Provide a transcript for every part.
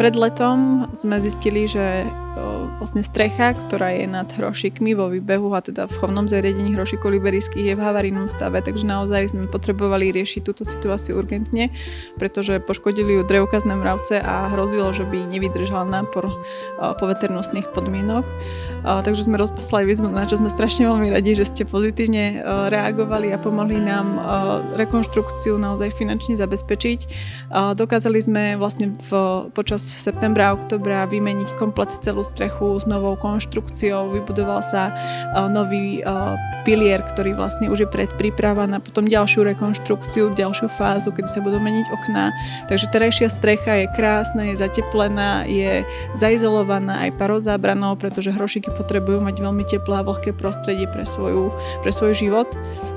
Pred letom sme zistili, že vlastne strecha, ktorá je nad hrošikmi vo výbehu a teda v chovnom zariadení hrošikov liberijských je v havarijnom stave, takže naozaj sme potrebovali riešiť túto situáciu urgentne, pretože poškodili ju drevokazné mravce a hrozilo, že by nevydržala nápor poveternostných podmienok. Takže sme rozposlali výzvu, na čo sme strašne veľmi radi, že ste pozitívne reagovali a pomohli nám rekonštrukciu naozaj finančne zabezpečiť. Dokázali sme vlastne počas septembra a októbra vymeniť komplet celú strechu s novou konštrukciou, vybudoval sa nový pilier, ktorý vlastne už je predpríprava na potom ďalšiu rekonštrukciu, ďalšiu fázu, kedy sa budú meniť okná. Takže terajšia strecha je krásna, je zateplená, je zaizolovaná aj parozábranou, pretože hrošiky potrebujú mať veľmi teplé a vlhké prostredie pre svoj život.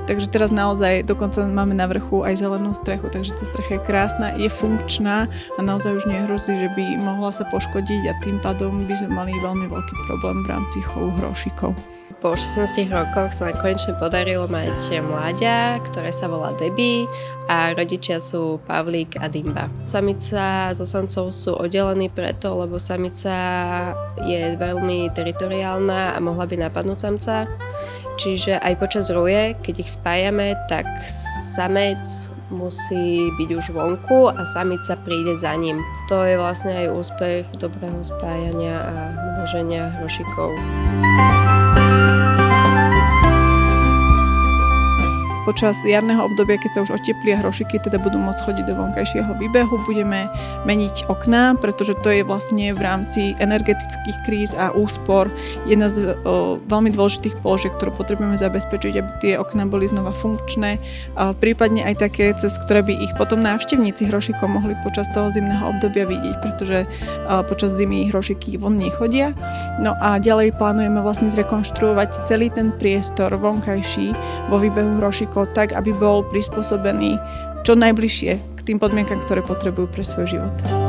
Takže teraz naozaj dokonca máme na vrchu aj zelenú strechu, takže tá strecha je krásna, je funkčná a naozaj už nehrozí, že by mohla sa poškodiť a tým pádom by sme mali veľmi veľký problém v rámci chovu hrošikov. Po 16 rokoch sa nám konečne podarilo mať mláďa, ktoré sa volá Debbie a rodičia sú Pavlík a Dimba. Samica so samcov sú oddelení preto, lebo samica je veľmi teritoriálna a mohla by napadnúť samca. Čiže aj počas ruje, keď ich spájame, tak samec musí byť už vonku a samica príde za ním. To je vlastne aj úspech dobrého spájania a množenia hrošikov. Počas jarného obdobia, keď sa už oteplia hrošiky, teda budú môcť chodiť do vonkajšieho výbehu, budeme meniť okná, pretože to je vlastne v rámci energetických kríz a úspor jedna z veľmi dôležitých položiek, ktorú potrebujeme zabezpečiť, aby tie okná boli znova funkčné, prípadne aj také, cez ktoré by ich potom návštevníci hrošikov mohli počas toho zimného obdobia vidieť, pretože počas zimy hrošiky von nechodia. No a ďalej plánujeme vlastne zrekonštruovať celý ten priestor vonkajší vo výbehu hrošikov tak, aby bol prispôsobený čo najbližšie k tým podmienkam, ktoré potrebujú pre svoj život.